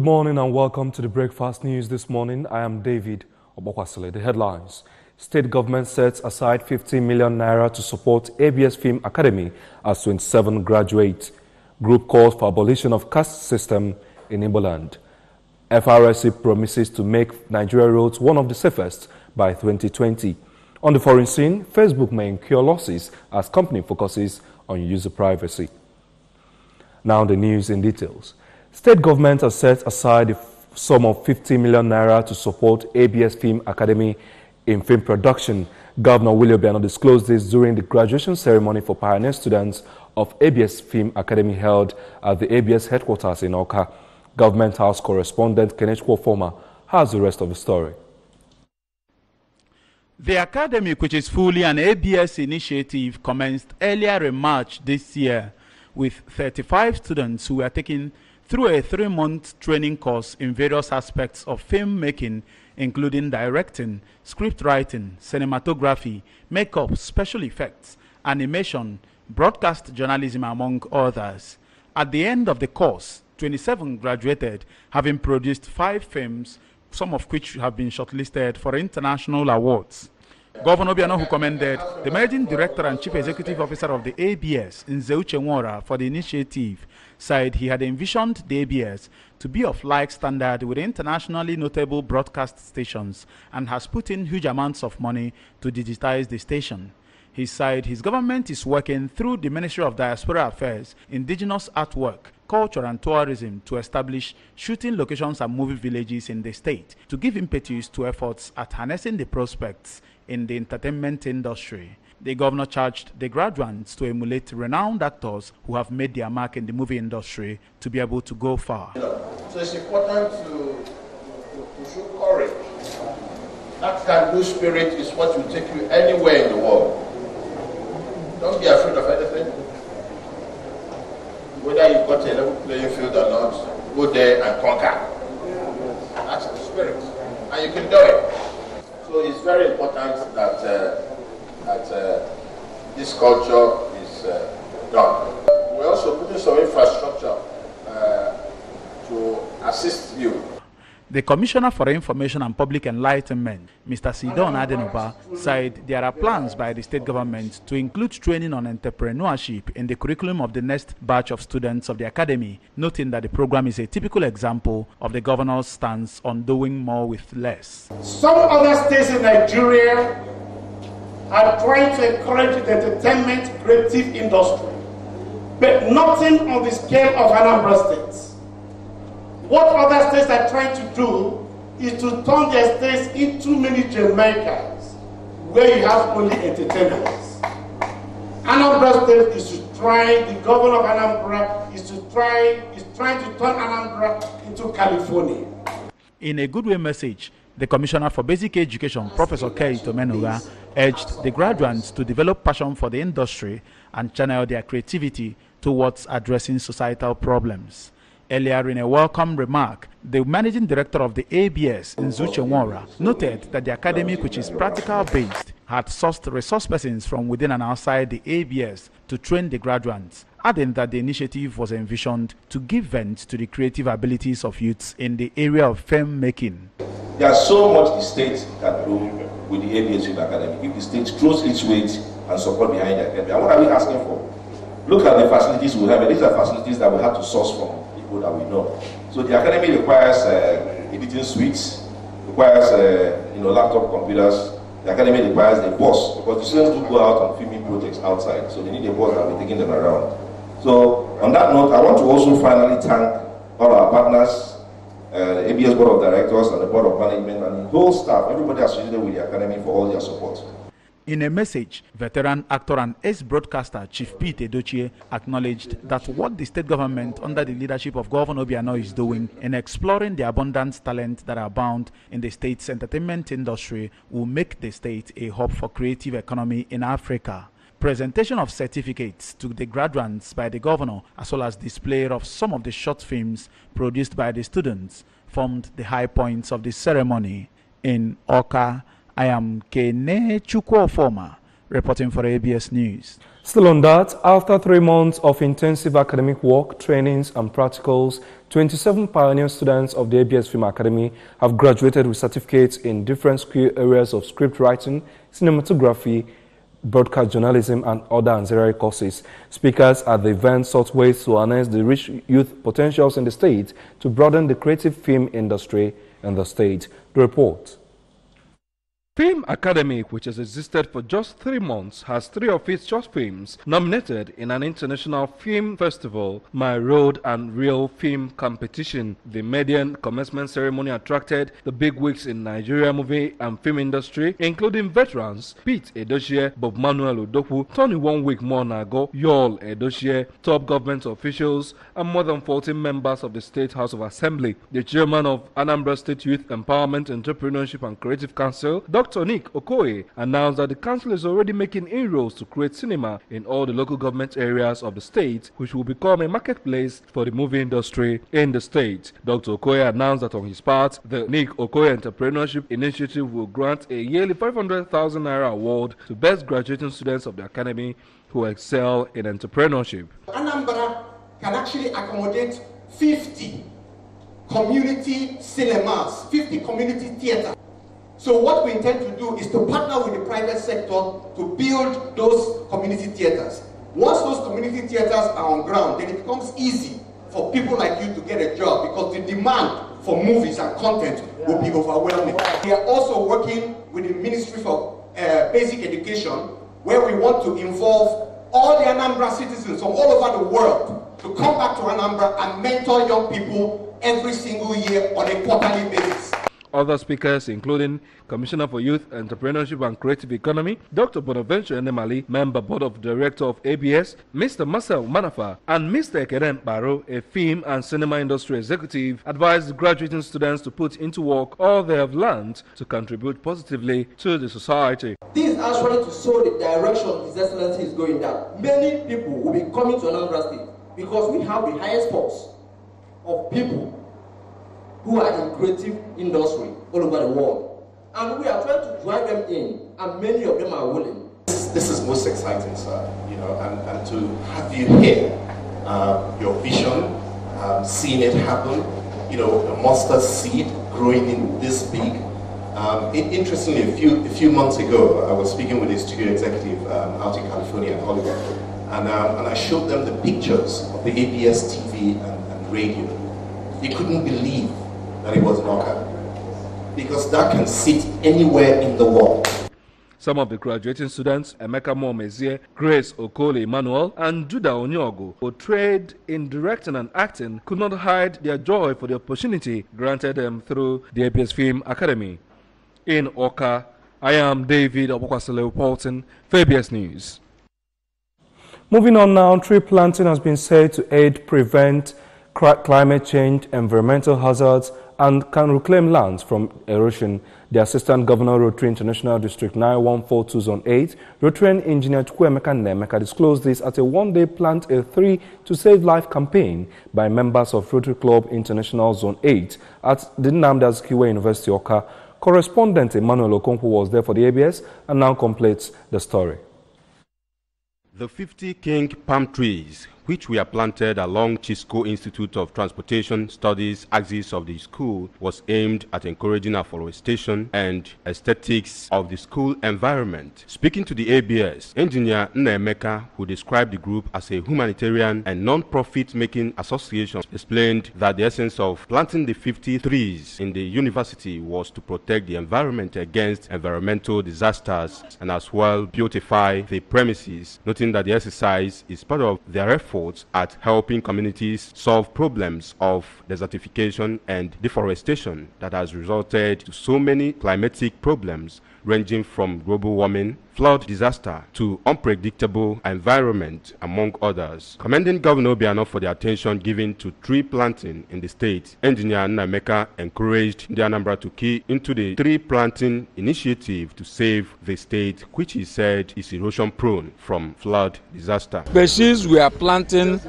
morning and welcome to the Breakfast News this morning. I am David Obokwasile. The headlines. State government sets aside 15 million naira to support ABS Film Academy as 27 graduate. Group calls for abolition of caste system in Igbo land. FRSC promises to make Nigeria roads one of the safest by 2020. On the foreign scene, Facebook may incur losses as company focuses on user privacy. Now the news in details. State government has set aside a sum of 50 million naira to support ABS Film Academy in film production. Governor Willie Obiano disclosed this during the graduation ceremony for pioneer students of ABS Film Academy held at the ABS headquarters in Oka. Government House correspondent Kenneth Kwofoma has the rest of the story. The academy, which is fully an ABS initiative, commenced earlier in March this year with 35 students who were taking through a 3-month training course in various aspects of filmmaking, including directing, script writing, cinematography, makeup, special effects, animation, broadcast journalism, among others. At the end of the course, 27 graduated, having produced 5 films, some of which have been shortlisted for international awards. Governor Obiano, who commended the Managing Director and Chief Executive Officer of the ABS, Nzeuche Nwora, for the initiative, said he had envisioned the ABS to be of like standard with internationally notable broadcast stations and has put in huge amounts of money to digitize the station. He said his government is working through the Ministry of Diaspora Affairs, Indigenous Artwork, Culture and Tourism to establish shooting locations and movie villages in the state to give impetus to efforts at harnessing the prospects in the entertainment industry. The governor charged the graduates to emulate renowned actors who have made their mark in the movie industry to be able to go far. So it's important to show courage. That can-do spirit is what will take you anywhere in the world. Don't be afraid of anything. Whether you've got a level playing field or not, go there and conquer. That's the spirit. And you can do it. So it's very important that, this culture is done. We're also putting some infrastructure to assist you. The Commissioner for Information and Public Enlightenment, Mr. Sidon Adenoba, said there are plans by the state government to include training on entrepreneurship in the curriculum of the next batch of students of the academy, noting that the program is a typical example of the governor's stance on doing more with less. Some other states in Nigeria are trying to encourage the entertainment creative industry, but nothing on the scale of Anambra State. What other states are trying to do is to turn their states into mini Jamaicas, where you have only entertainers. Anambra State is the governor of Anambra is trying to turn Anambra into California. In a goodwill message, the Commissioner for Basic Education, Professor Kei Tomenuga, urged the graduates to develop passion for the industry and channel their creativity towards addressing societal problems. Earlier in a welcome remark, the Managing Director of the ABS, Nzeuche Nwora, noted that the academy, which is practical-based, had sourced resource persons from within and outside the ABS to train the graduates, adding that the initiative was envisioned to give vent to the creative abilities of youths in the area of film making. There's so much the state can do with the ABS Film Academy if the state throws its weight and support behind the academy. And what are we asking for? Look at the facilities we have, and these are facilities that we have to source from people that we know. So the academy requires editing suites, requires laptop computers. The academy requires a bus because the students do go out on filming projects outside, so they need a bus that will be taking them around. So on that note, I want to also finally thank all our partners, the ABS Board of Directors and the Board of Management and the whole staff, everybody associated with the academy for all their support. In a message, veteran actor and ex-broadcaster Chief Pete Edochie acknowledged that what the state government under the leadership of Governor Obiano is doing in exploring the abundant talent that are abound in the state's entertainment industry will make the state a hub for creative economy in Africa. Presentation of certificates to the graduates by the governor, as well as display of some of the short films produced by the students, formed the high points of the ceremony. In Oka, I am Kene Chukwofoma, reporting for ABS News. Still on that, after 3 months of intensive academic work, trainings and practicals, 27 pioneer students of the ABS Film Academy have graduated with certificates in different skill areas of script writing, cinematography, broadcast journalism and other ancillary courses. Speakers at the event sought ways to harness the rich youth potentials in the state to broaden the creative film industry in the state. The report. Film Academy, which has existed for just 3 months, has 3 of its short films nominated in an international film festival, My Road and Real Film Competition. The maiden commencement ceremony attracted the bigwigs in Nigeria movie and film industry, including veterans Pete Edochie, Bob Manuel Udokwu, Tony One-Week Monago, Yul Edochie, top government officials, and more than 14 members of the State House of Assembly. The chairman of Anambra State Youth Empowerment, Entrepreneurship and Creative Council, Dr. Nick Okoye, announced that the council is already making inroads to create cinema in all the local government areas of the state, which will become a marketplace for the movie industry in the state. Dr. Okoye announced that on his part, the Nick Okoye Entrepreneurship Initiative will grant a yearly 500,000 naira award to best graduating students of the academy who excel in entrepreneurship. Anambra can actually accommodate 50 community cinemas, 50 community theaters. So what we intend to do is to partner with the private sector to build those community theaters. Once those community theaters are on ground, then it becomes easy for people like you to get a job because the demand for movies and content will be overwhelming. We are also working with the Ministry for Basic Education, where we want to involve all the Anambra citizens from all over the world to come back to Anambra and mentor young people every single year on a quarterly basis. Other speakers, including Commissioner for Youth, Entrepreneurship and Creative Economy, Dr. Bonaventure Enemali, Member Board of Director of ABS, Mr. Marcel Manafa, and Mr. Ekeren Baro, a film and cinema industry executive, advised graduating students to put into work all they have learned to contribute positively to the society. This is actually to show the direction His Excellency is going down. Many people will be coming to Anambra State because we have the highest force of people who are in creative industry all over the world. And we are trying to drive them in, and many of them are willing. This is most exciting, sir, you know, and to have you here, your vision, seeing it happen, you know, a mustard seed growing in this big. Interestingly, a few months ago, I was speaking with a studio executive out in California, in Hollywood, and I showed them the pictures of the ABS TV and radio. They couldn't believe that it was Noka, because that can sit anywhere in the world. Some of the graduating students, Emeka Momezie, Grace Okole Emmanuel, and Judah Onyogo, who trained in directing and acting, could not hide their joy for the opportunity granted them through the ABS Film Academy. In Oka, I am David Obokwasile reporting for ABS News. Moving on now, tree planting has been said to aid prevent climate change, environmental hazards, and can reclaim lands from erosion. The Assistant Governor, Rotary International District 9142 Zone 8, Rotary Engineer Chukwuemeka Nemeka, disclosed this at a one-day Plant a Tree to Save Life campaign by members of Rotary Club International Zone 8 at the Nnamdi Azikiwe University, Oka. Correspondent Emmanuel Okonkwo was there for the ABS and now completes the story. The 50 king palm trees, which were planted along Chisco Institute of Transportation Studies axis of the school, was aimed at encouraging afforestation and aesthetics of the school environment. Speaking to the ABS, Engineer Nnaemeka, who described the group as a humanitarian and non-profit making association, explained that the essence of planting the 50 trees in the university was to protect the environment against environmental disasters and as well beautify the premises, noting that the exercise is part of their efforts at helping communities solve problems of desertification and deforestation that has resulted to so many climatic problems ranging from global warming, flood disaster to unpredictable environment, among others. Commending Governor Obiano for the attention given to tree planting in the state, Engineer Nnaemeka encouraged the Anambra to key into the tree planting initiative to save the state, which he said is erosion prone from flood disaster. Species we are planting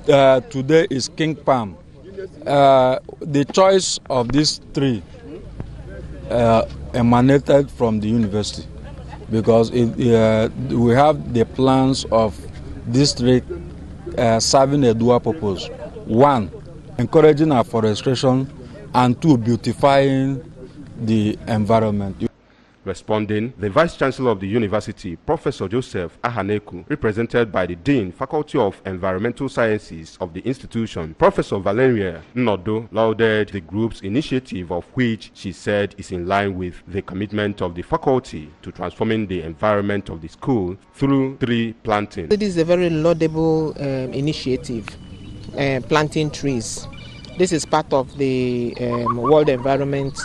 today is king palm. The choice of this tree emanated from the university. because we have the plans of district serving a dual purpose. One, encouraging afforestation, and two, beautifying the environment. Responding, the Vice Chancellor of the University, Professor Joseph Ahaneku, represented by the Dean, Faculty of Environmental Sciences of the institution, Professor Valeria Nnodo, lauded the group's initiative, of which she said is in line with the commitment of the faculty to transforming the environment of the school through tree planting. It is a very laudable initiative, planting trees. This is part of the World Environment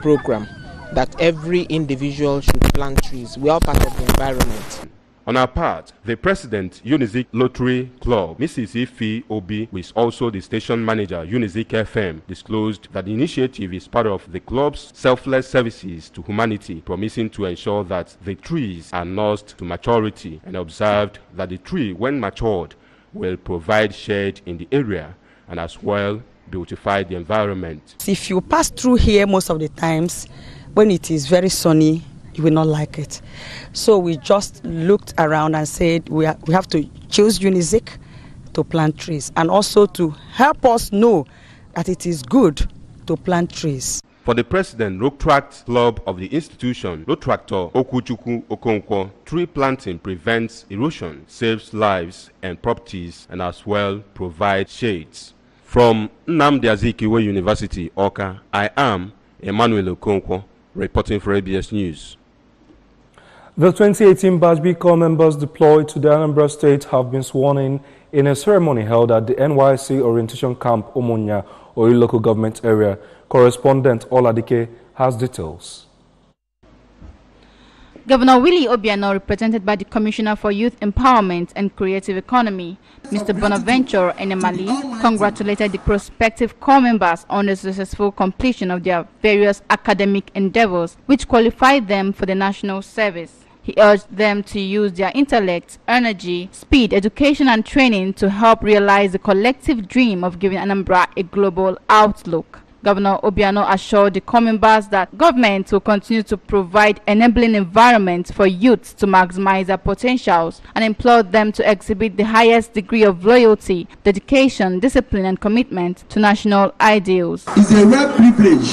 Program, that every individual should plant trees. We are part of the environment. On her part, the president, NYSC Lottery Club, Mrs. Ifi Obi, who is also the station manager, NYSC FM, disclosed that the initiative is part of the club's selfless services to humanity, promising to ensure that the trees are nursed to maturity, and observed that the tree, when matured, will provide shade in the area and as well beautify the environment. If you pass through here most of the times, when it is very sunny, you will not like it. So we just looked around and said we have to choose NYSC to plant trees, and also to help us know that it is good to plant trees. For the president, Road Tract Club of the institution, Road Tractor Okuchuku Okonkwo, tree planting prevents erosion, saves lives and properties, and as well provides shades. From Nnamdi Azikiwe University, Awka, I am Emmanuel Okonkwo, reporting for ABS News. The 2018 Batch B Corps members deployed to the Anambra State have been sworn in a ceremony held at the NYSC Orientation Camp, Umunya, Ori local government area. Correspondent Oladike has details. Governor Willie Obiano, represented by the Commissioner for Youth Empowerment and Creative Economy, Mr. Bonaventure Enemali, congratulated the prospective corps members on the successful completion of their various academic endeavors, which qualified them for the national service. He urged them to use their intellect, energy, speed, education and training to help realize the collective dream of giving Anambra a global outlook. Governor Obiano assured the corps members that government will continue to provide enabling environment for youths to maximize their potentials, and implored them to exhibit the highest degree of loyalty, dedication, discipline and commitment to national ideals. It's a rare privilege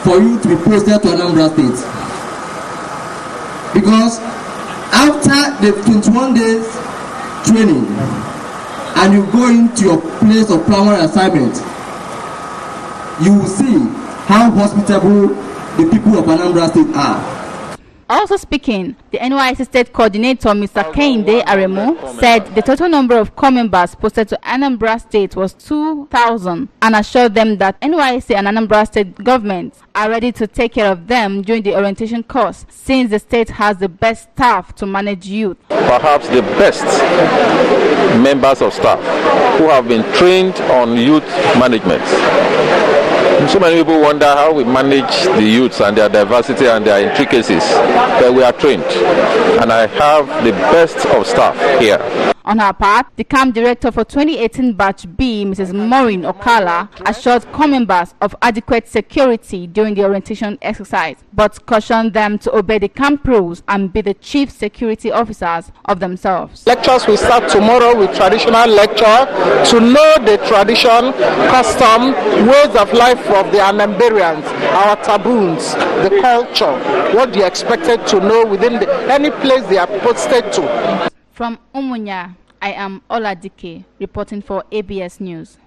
for you to be posted to Anambra State, because after the 21 days training and you go into your place of primary assignment, you will see how hospitable the people of Anambra State are. Also speaking, the NYSC State Coordinator, Mr. Kehinde Aremu, said the total number of corps members posted to Anambra State was 2,000 and assured them that NYSC and Anambra State governments are ready to take care of them during the orientation course, since the state has the best staff to manage youth. Perhaps the best members of staff who have been trained on youth management. So many people wonder how we manage the youths and their diversity and their intricacies, but we are trained, and I have the best of staff here. On her part, the camp director for 2018 Batch B, Mrs. Maureen Okala, assured corps members of adequate security during the orientation exercise, but cautioned them to obey the camp rules and be the chief security officers of themselves. Lectures will start tomorrow with traditional lecture to know the tradition, custom, ways of life of the Anambarians, our taboos, the culture, what they are expected to know within any place they are posted to. From Umunya, I am Oladike, reporting for ABS News.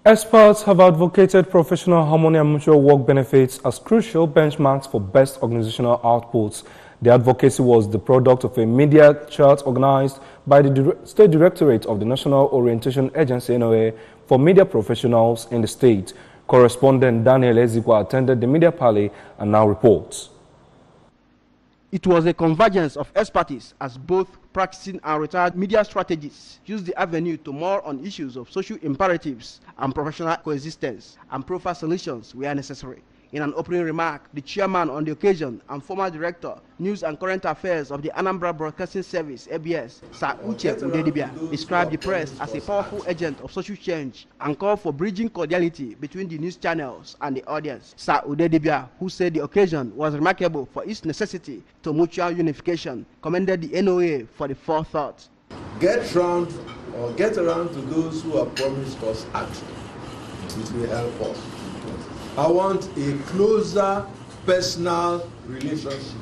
Experts have advocated professional harmony and mutual work benefits as crucial benchmarks for best organizational outputs. The advocacy was the product of a media chart organized by the State Directorate of the National Orientation Agency, NOA, for media professionals in the state. Correspondent Daniel Ezekwa attended the media parley and now reports. It was a convergence of expertise as both practicing and retired media strategists used the avenue to mull on issues of social imperatives and professional coexistence and profile solutions where necessary. In an opening remark, the chairman on the occasion and former director, News and Current Affairs of the Anambra Broadcasting Service, ABS, Sir Uche Udedibia, described the press as a powerful agent of social change and called for bridging cordiality between the news channels and the audience. Sir Udedibia, who said the occasion was remarkable for its necessity to mutual unification, commended the NOA for the forethought. Get around to those who have promised us action. It will help us. I want a closer personal relationship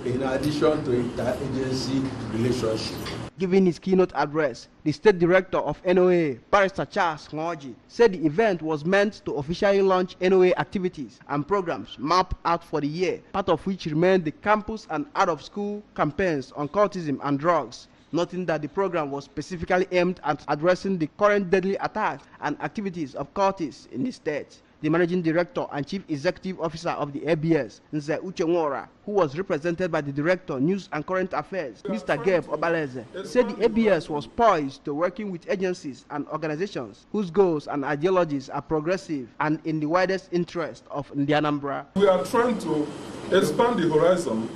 in addition to interagency relationship. Giving his keynote address, the state director of NOA, Barrister Charles Ngoji, said the event was meant to officially launch NOA activities and programs mapped out for the year, part of which remained the campus and out-of-school campaigns on cultism and drugs, noting that the program was specifically aimed at addressing the current deadly attacks and activities of cultists in the state. The managing director and chief executive officer of the ABS, Nze Uchenwora, who was represented by the director, News and Current Affairs, Mr. Gabe Obaleze, said the ABS was poised to working with agencies and organizations whose goals and ideologies are progressive and in the widest interest of Anambra. We are trying to expand the horizon,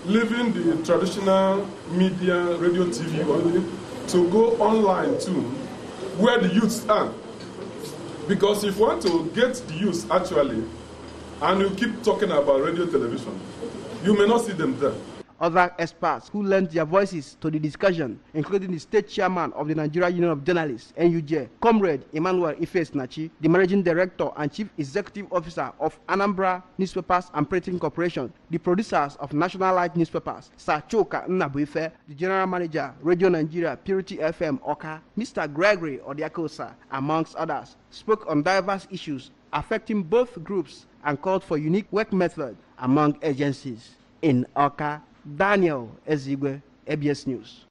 leaving the traditional media, radio, TV only, to go online too, where the youths are. Because if you want to get the youth actually, and you keep talking about radio, television, you may not see them there. Other experts who lent their voices to the discussion, including the state chairman of the Nigeria Union of Journalists, NUJ, Comrade Emmanuel Ifesnachi, the managing director and chief executive officer of Anambra Newspapers and Printing Corporation, the producers of National Light Newspapers, Sir Choka Nnabuife, the general manager, Radio Nigeria, Purity FM, Oka, Mr. Gregory Odiakosa, amongst others, spoke on diverse issues affecting both groups and called for unique work method among agencies. In Oka, Daniel Ezigwe, ABS News.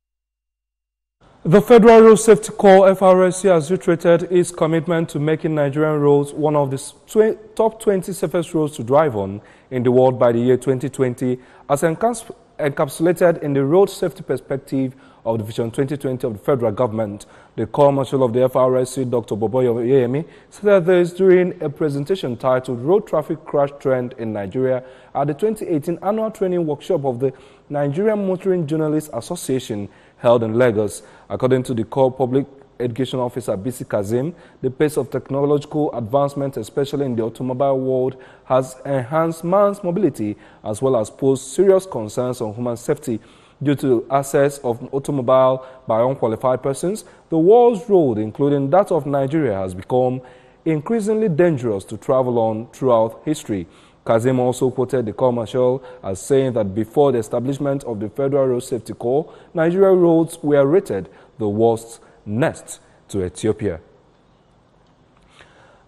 The Federal Road Safety Corps, FRSC, has reiterated its commitment to making Nigerian roads one of the top 20 safest roads to drive on in the world by the year 2020, as encapsulated in the Road Safety Perspective of the Vision 2020 of the federal government. The Corps Marshal of the FRSC, Dr. Boboyo Oyeyemi, said this during a presentation titled Road Traffic Crash Trend in Nigeria at the 2018 annual training workshop of the Nigerian Motoring Journalists Association held in Lagos. According to the Corps Public Education Officer BC Kazim, the pace of technological advancement, especially in the automobile world, has enhanced man's mobility as well as posed serious concerns on human safety. Due to access of automobile by unqualified persons, the world's road, including that of Nigeria, has become increasingly dangerous to travel on throughout history. Kazim also quoted the Corps Marshal as saying that before the establishment of the Federal Road Safety Corps, Nigerian roads were rated the worst next to Ethiopia.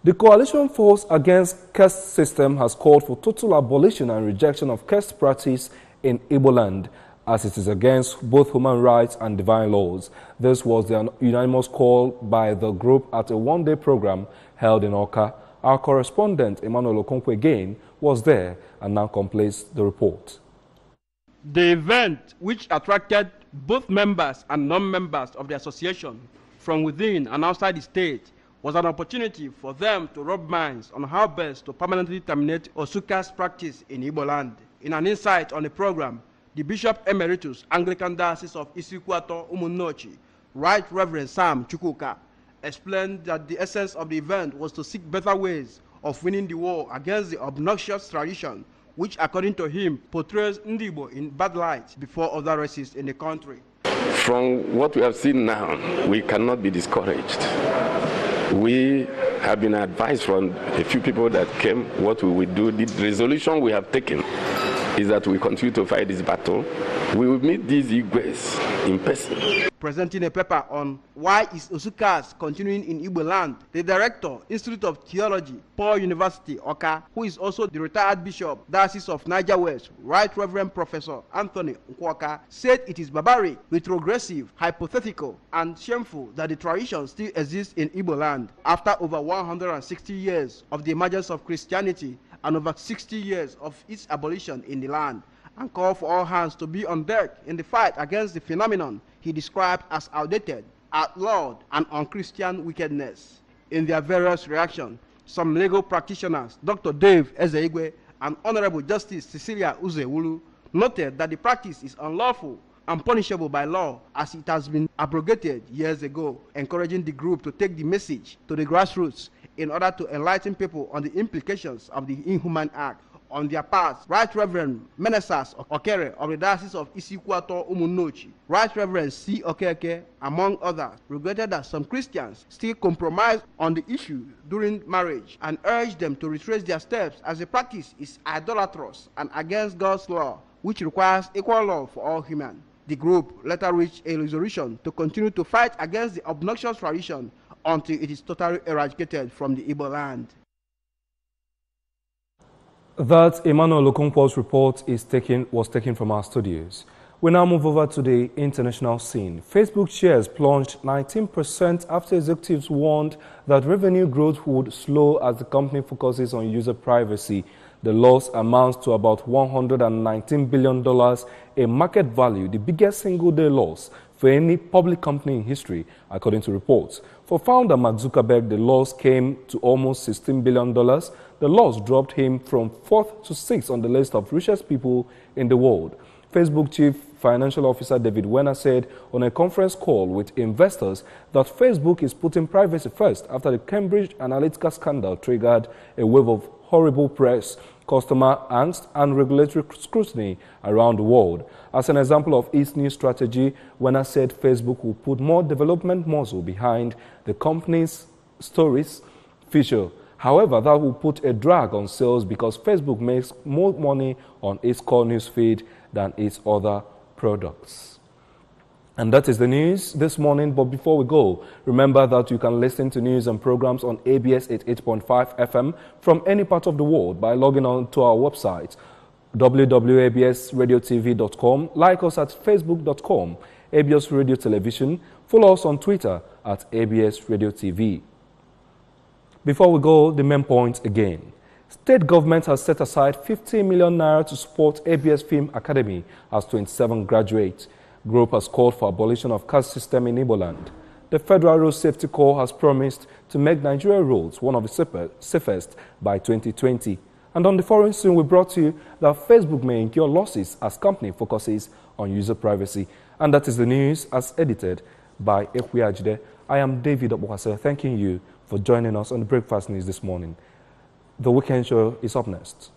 The Coalition Force Against Caste System has called for total abolition and rejection of caste practice in Igbo land, as it is against both human rights and divine laws. This was the unanimous call by the group at a one-day program held in Oka. Our correspondent, Emmanuel Okonkwo again, was there and now completes the report. The event, which attracted both members and non-members of the association from within and outside the state, was an opportunity for them to rub minds on how best to permanently terminate Osuka's practice in Igbo land. In an insight on the program, the Bishop Emeritus, Anglican Diocese of Isikwato Umunnochi, Right Reverend Sam Chukwuka, explained that the essence of the event was to seek better ways of winning the war against the obnoxious tradition, which, according to him, portrays Ndibo in bad light before other races in the country. From what we have seen now, we cannot be discouraged. We have been advised from a few people that came what we will do. The resolution we have taken is that we continue to fight this battle. We will meet these Igwes in person. Presenting a paper on why is Osukas continuing in Igbo land, the director, Institute of Theology, Paul University, Oka, who is also the retired bishop, Diocese of Niger West, Right Reverend Professor Anthony Nkwoka, said it is barbaric, retrogressive, hypothetical, and shameful that the tradition still exists in Igbo land after over 160 years of the emergence of Christianity and over 60 years of its abolition in the land, and call for all hands to be on deck in the fight against the phenomenon he described as outdated, outlawed, and unchristian wickedness. In their various reactions, Some legal practitioners, Dr. Dave Ezeigwe and Honorable Justice Cecilia Uzewulu, noted that the practice is unlawful and punishable by law as it has been abrogated years ago, encouraging the group to take the message to the grassroots in order to enlighten people on the implications of the inhuman act. On their part, Right Reverend Menesas Okere of the Diocese of Isikwato Umunochi, Right Reverend C. Okeke, among others, regretted that some Christians still compromise on the issue during marriage and urged them to retrace their steps as the practice is idolatrous and against God's law, which requires equal love for all humans. The group later reached a resolution to continue to fight against the obnoxious tradition until it is totally eradicated from the Igbo land. That Emmanuel Okonkwo's report was taken from our studios. We now move over to the international scene. Facebook shares plunged 19% after executives warned that revenue growth would slow as the company focuses on user privacy. The loss amounts to about $119 billion, a market value, the biggest single-day loss for any public company in history, according to reports. For founder Mark Zuckerberg, the loss came to almost $16 billion. The loss dropped him from 4th to 6th on the list of richest people in the world. Facebook Chief Financial Officer David Werner said on a conference call with investors that Facebook is putting privacy first after the Cambridge Analytica scandal triggered a wave of horrible press, customer angst and regulatory scrutiny around the world. As an example of its new strategy, Werner said Facebook will put more development muscle behind the company's stories feature. However, that will put a drag on sales because Facebook makes more money on its core news feed than its other products. And that is the news this morning. But before we go, remember that you can listen to news and programs on ABS 88.5 FM from any part of the world by logging on to our website, www.absradiotv.com. Like us at facebook.com, ABS Radio Television. Follow us on Twitter at ABS Radio TV. Before we go, the main point again. State government has set aside 50 million naira to support ABS Film Academy as 27 graduates. Group has called for abolition of caste system in Igbo land. The Federal Road Safety Corps has promised to make Nigeria roads one of the safest by 2020. And on the foreign scene, we brought to you that Facebook may incur losses as company focuses on user privacy. And that is the news as edited by Ekwiajide. I am David Obokwase, thanking you for joining us on the Breakfast News this morning. The weekend show is up next.